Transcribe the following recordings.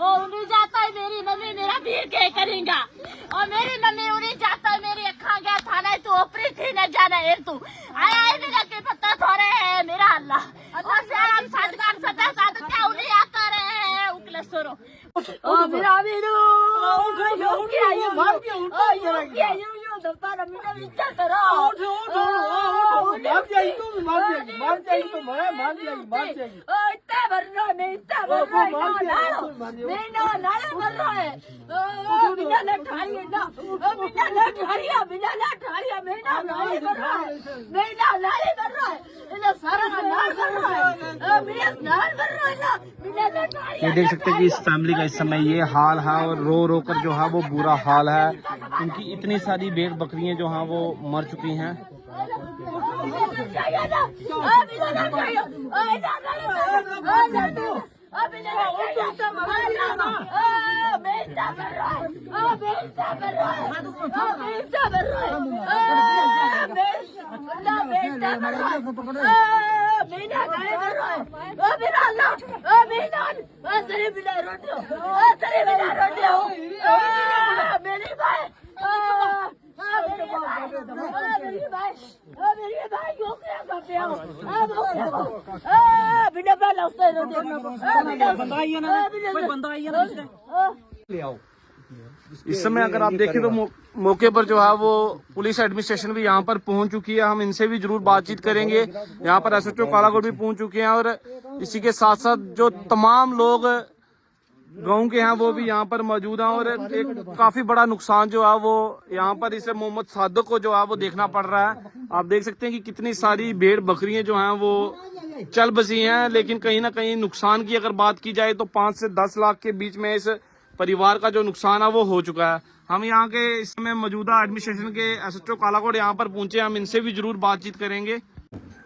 और उन्हें जाता है मेरी मम्मी मेरा भी क्या करेगा और मेरी मम्मी उन्हें जाता है मेरी अखा गया थाना तो ऊपरी थी न जाना है तू आया है मेरा के पत्ता थोड़े है मेरा अल्लाह और से हम सादगार सदा साद क्या उन्हें आता रहे उकले सरो ओ मेरा वीरू ओ क्या ये मार क्या ये दफ्तर मेरा विचार करो मार जाएगी तो मार जाएगी ओ इतना भर रहा है मैं इतना भर रहा है मैं ना भर रहा है ओ बिना ना ठाड़िए ना ओ बिना ना ठाड़िया मैं ना नाले भर रहा है मैं ना नाले भर रहा है इन्हें सारा ना नाल भर रहा है ओ मेरा नाल भर रहा है ना बिना ना ठाड़िया ये देख सकते हैं कि इस फैमिली का इस समय ये हाल है और रो रो कर जो है वो बुरा हाल है। उनकी इतनी सारी भेड़ बकरियां जो हैं वो मर चुकी हैं। इस समय अगर आप देखें तो मौके पर जो है वो पुलिस एडमिनिस्ट्रेशन भी यहाँ पर पहुंच चुकी है। हम इनसे भी जरूर बातचीत करेंगे। यहाँ पर एसएचओ कालाकोट भी पहुंच चुके हैं और इसी के साथ साथ जो तमाम लोग गांव के हैं वो भी यहाँ पर मौजूद हैं और एक काफी बड़ा नुकसान जो है वो यहाँ पर इसे मोहम्मद सादिक को जो है वो देखना पड़ रहा है। आप देख सकते हैं कि कितनी सारी भेड़ बकरियां जो हैं वो चल बसी हैं, लेकिन कहीं ना कहीं नुकसान की अगर बात की जाए तो 5 से 10 लाख के बीच में इस परिवार का जो नुकसान है वो हो चुका है। हम यहाँ के इस समय मौजूदा एडमिनिस्ट्रेशन के एसएचओ कालाकोट यहाँ पर पहुंचे, हम इनसे भी जरूर बातचीत करेंगे।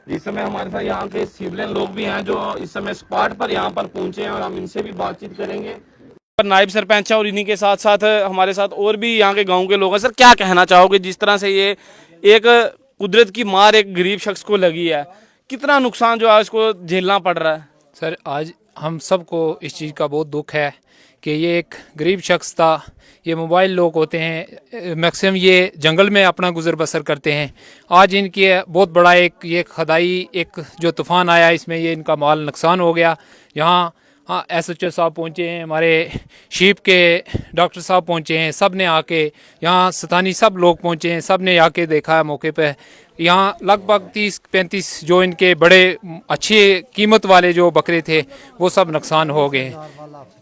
इस समय हमारे साथ यहाँ के सिविलियन लोग भी हैं जो इस समय स्पॉट पर यहाँ पर पहुंचे हैं और हम इनसे भी बातचीत करेंगे। नायब सरपंच है और इन्हीं के साथ साथ हमारे साथ और भी यहाँ के गाँव के लोग हैं। सर क्या कहना चाहोगे, जिस तरह से ये एक कुदरत की मार एक गरीब शख्स को लगी है, कितना नुकसान जो है इसको झेलना पड़ रहा है? सर आज हम सबको इस चीज़ का बहुत दुख है कि ये एक गरीब शख्स था। ये मोबाइल लोग होते हैं, मैक्सिमम ये जंगल में अपना गुजर बसर करते हैं। आज इनकी बहुत बड़ा एक ये खदाई एक जो तूफ़ान आया इसमें ये इनका माल नुकसान हो गया। यहाँ हाँ एसएचओ साहब पहुँचे हैं, हमारे शीप के डॉक्टर साहब पहुँचे हैं, सब ने आके यहाँ स्थानीय सब लोग पहुँचे हैं, सब ने आके देखा है मौके पे। यहाँ लगभग 30-35 जो इनके बड़े अच्छे कीमत वाले जो बकरे थे वो सब नुकसान हो गए।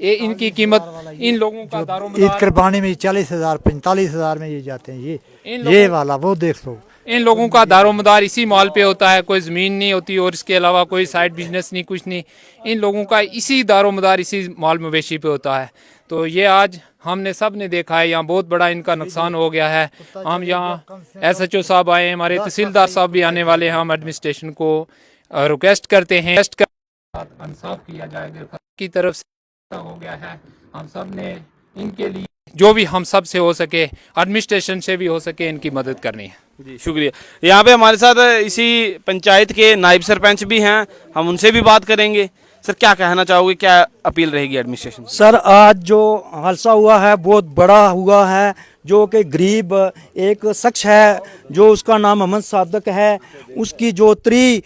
ये इनकी कीमत इन लोगों का दारोमदार ईद कुर्बानी में 40,000 45,000 में ये जाते हैं। ये वाला वो देख लो, इन लोगों का दारोमदार इसी माल पे होता है, कोई ज़मीन नहीं होती और इसके अलावा कोई साइड बिजनेस नहीं, कुछ नहीं। इन लोगों का इसी दारोमदार इसी माल मवेशी पे होता है। तो ये आज हमने सब ने देखा है यहाँ बहुत बड़ा इनका नुकसान हो गया है। हम यहाँ एसएचओ साहब आए हैं, हमारे तहसीलदार साहब भी आने वाले हैं। हम एडमिनिस्ट्रेशन को रिक्वेस्ट करते हैं इंसाफ किया जाए की तरफ से हो गया है। हम सब ने इनके लिए जो भी हम सब से हो सके, एडमिनिस्ट्रेशन से भी हो सके, इनकी मदद करनी है। जी शुक्रिया। यहाँ पे हमारे साथ इसी पंचायत के नायब सरपंच भी हैं, हम उनसे भी बात करेंगे। सर क्या कहना चाहोगे, क्या अपील रहेगी एडमिनिस्ट्रेशन? सर आज जो हादसा हुआ है बहुत बड़ा हुआ है। जो कि गरीब एक शख्स है जो उसका नाम मोहम्मद सादिक है, उसकी जो 3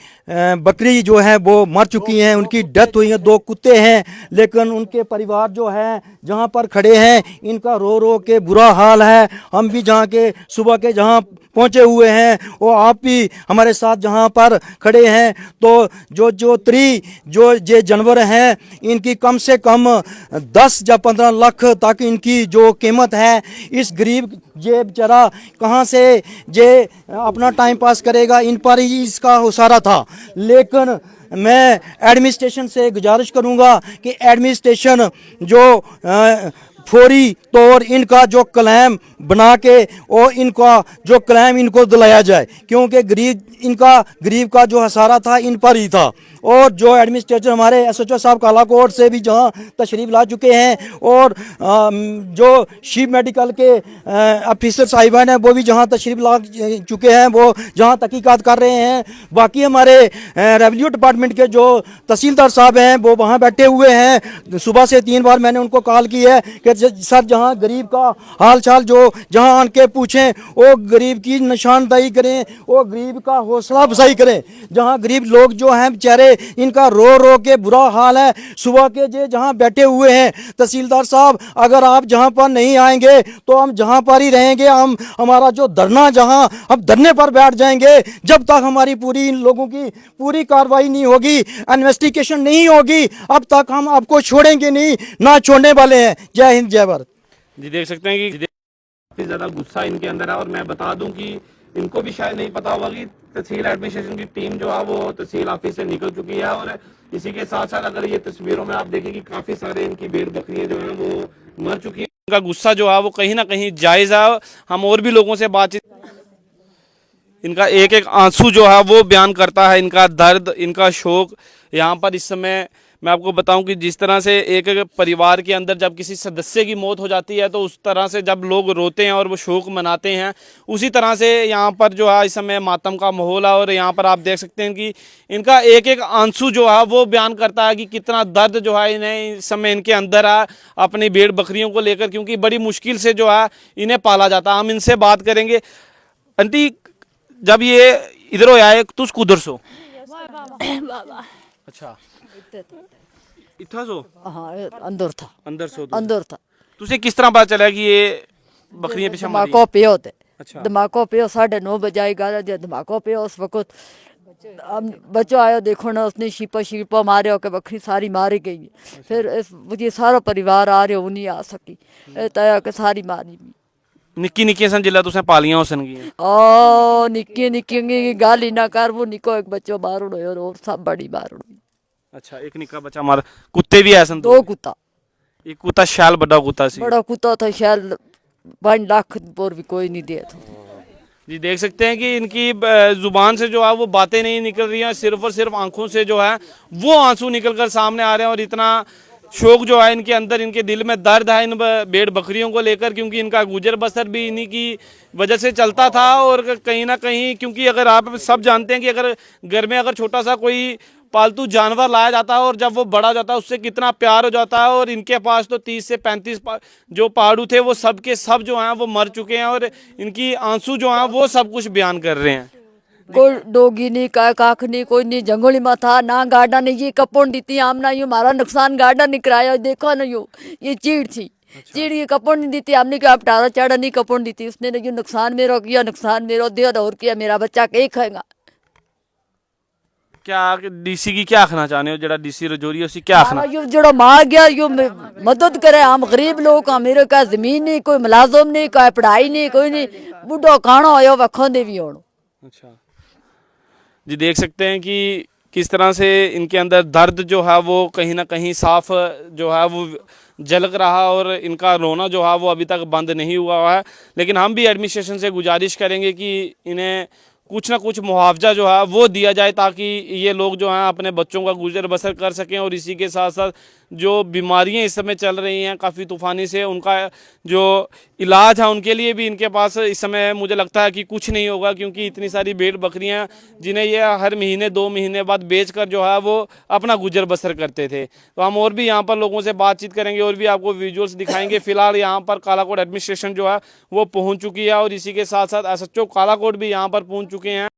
बकरी जो है वो मर चुकी हैं, उनकी डेथ हुई है। 2 कुत्ते हैं, लेकिन उनके परिवार जो है जहाँ पर खड़े हैं इनका रो रो के बुरा हाल है। हम भी जहाँ के सुबह के जहाँ पहुँचे हुए हैं वो आप भी हमारे साथ जहाँ पर खड़े हैं, तो जो 3 जो ये जानवर हैं इनकी कम से कम 10 या 15 लाख तक इनकी जो कीमत है। इस गरीब ये बेचारा कहाँ से ये अपना टाइम पास करेगा, इन पर ही इसका हुसारा था। लेकिन मैं एडमिनिस्ट्रेशन से गुजारिश करूँगा कि एडमिनिस्ट्रेशन जो फौरी तौर इनका जो क्लेम बना के और इनका जो क्लेम इनको दिलाया जाए, क्योंकि गरीब का जो हसारा था इन पर ही था। और जो एडमिनिस्ट्रेटर हमारे एसएचओ साहब कालाकोट से भी जहां तशरीफ ला चुके हैं और जो चीफ मेडिकल के ऑफिसर साहिबान हैं वो भी जहां तशरीफ ला चुके हैं, वो जहां तहकीकात कर रहे हैं। बाकी हमारे रेवेन्यू डिपार्टमेंट के जो तहसीलदार साहब हैं वो वहां बैठे हुए हैं। सुबह से 3 बार मैंने उनको कॉल की है कि सर जहां गरीब का हाल चाल जो जहां आके पूछें, वो गरीब की निशानदाही करें, वो गरीब का हौसला अफजाई करें। जहां गरीब लोग जो हैं बेचारे इनका रो रो के बुरा हाल है। सुबह के जे जहां बैठे हुए हैं तहसीलदार साहब, अगर आप जहां पर नहीं आएंगे तो हम जहां पर ही रहेंगे। हम हमारा जो धरना जहां हम धरने पर बैठ जाएंगे जब तक हमारी पूरी इन लोगों की पूरी कार्रवाई नहीं होगी, इन्वेस्टिगेशन नहीं होगी, अब तक हम आपको छोड़ेंगे नहीं, ना छोड़ने वाले हैं। जय हिंद जय भारत। जी देख सकते हैं कि काफी ज्यादा गुस्सा इनके अंदर है। और मैं बता दूं कि इनको भी शायद नहीं पता होगा कि तहसील एडमिनिस्ट्रेशन की टीम जो है वो तहसील ऑफिस से निकल चुकी है। और इसी के साथ साथ अगर ये तस्वीरों में आप देखें कि काफी सारे इनकी भेड़ बकरियां जो है वो मर चुकी है। इनका गुस्सा जो है वो कहीं ना कहीं जायज है। हम और भी लोगों से बातचीत, इनका एक एक आंसू जो है वो बयान करता है, इनका दर्द, इनका शोक। यहाँ पर इस समय मैं आपको बताऊं कि जिस तरह से एक परिवार के अंदर जब किसी सदस्य की मौत हो जाती है तो उस तरह से जब लोग रोते हैं और वो शोक मनाते हैं, उसी तरह से यहाँ पर जो है इस समय मातम का माहौल है। और यहाँ पर आप देख सकते हैं कि इनका एक एक आंसू जो है वो बयान करता है कि कितना दर्द जो है इन्हें इस समय इनके अंदर है अपनी भेड़ बकरियों को लेकर, क्योंकि बड़ी मुश्किल से जो है इन्हें पाला जाता है। हम इनसे बात करेंगे। आंटी, जब ये इधर हो आए तो उधर सो बाबा अच्छा इतना सो हाँ अंदर था अंदर सो अंदर था। तुझे किस तरह पता चला कि ये बकरियां पीछे मारी? धमाको पे होते अच्छा। धमाको पे 9:30 बजे आई 11 बजे धमाको पे उस वक्त बच्चों आयो देखो ना, उसने शीपा मारे हो के बकरी सारी मारी गई। फिर ये सारा परिवार आ रहे हो नहीं आ सकी, तय के सारी मारी। निक्की निक्की सन जिला तुसें पालियां होसन गी ओ निक्की निक्की गाल ही ना कर, वो निको एक बच्चो मारू और सब बड़ी मारू। अच्छा, एक निक्का बच्चा मार। कुत्ते भी ऐसन? 2 कुत्ता। एक कुत्ता शाल बड़ा कुत्ता सी? बड़ा कुत्ता था शायद 5 लाख पर भी कोई नहीं दिया था। जी देख सकते हैं कि इनकी जुबान से जो है वो बातें नहीं निकल रही हैं, सिर्फ और सिर्फ आंखों से जो है वो आंसू निकल कर सामने आ रहे हैं। और इतना शोक जो है इनके अंदर, इनके दिल में दर्द है इन भेड़ बकरियों को लेकर, क्योंकि इनका गुजर बसर भी इन्हीं की वजह से चलता था। और कहीं ना कहीं, क्योंकि अगर आप सब जानते हैं कि अगर घर में अगर छोटा सा कोई पालतू जानवर लाया जाता है और जब वो बड़ा जाता है उससे कितना प्यार हो जाता है। और इनके पास तो 30 से 35 जो पाड़ू थे वो सब के सब जो हैं वो मर चुके हैं। और इनकी आंसू जो हैं वो सब कुछ बयान कर रहे हैं। कोई डोगी नहीं, का काख नहीं, कोई नहीं, जंगली में था ना, गार्डन नहीं, ये कपोड़ दी थी हमने, यूँ हमारा नुकसान गार्डन नहीं कराया। देखो ना ये चीड़ थी। अच्छा। चीड़ ये कपोड़ नहीं दी थी हमने, क्या टारा चाड़ा नहीं कपोड़ दी थी उसने। ये नुकसान मेरा किया, नुकसान मेरा दिया और किया, मेरा बच्चा के खाएगा। क्या डीसी की क्या आखना चाहने हो? जरा डीसी रजौरी उसी क्या आखना? यो जड़ा मार गया, यो मदद करे। हम गरीब लोग हैं, मेरे का जमीन नहीं, कोई मुलाजम नहीं, कोई पढ़ाई नहीं, कोई नहीं, बुढ़ो खाना हो वखों दे भी होनो। अच्छा जी, देख सकते हैं कि किस तरह से इनके अंदर दर्द जो है वो कहीं ना कहीं साफ जो है वो झलक रहा। और इनका रोना जो है वो अभी तक बंद नहीं हुआ है। लेकिन हम भी एडमिनिस्ट्रेशन से गुजारिश करेंगे कि इन्हें कुछ ना कुछ मुआवजा जो है वो दिया जाए, ताकि ये लोग जो हैं अपने बच्चों का गुजर बसर कर सकें। और इसी के साथ साथ जो बीमारियां इस समय चल रही हैं काफ़ी तूफ़ानी से, उनका जो इलाज है उनके लिए भी इनके पास इस समय मुझे लगता है कि कुछ नहीं होगा, क्योंकि इतनी सारी भेड़ बकरियां जिन्हें ये हर महीने 2 महीने बाद बेचकर जो है वो अपना गुजर बसर करते थे। तो हम और भी यहाँ पर लोगों से बातचीत करेंगे और भी आपको विजुअल्स दिखाएंगे। फिलहाल यहाँ पर कालाकोट एडमिनिस्ट्रेशन जो है वो पहुँच चुकी है और इसी के साथ साथ SHO कालाकोट भी यहाँ पर पहुँच चुके हैं।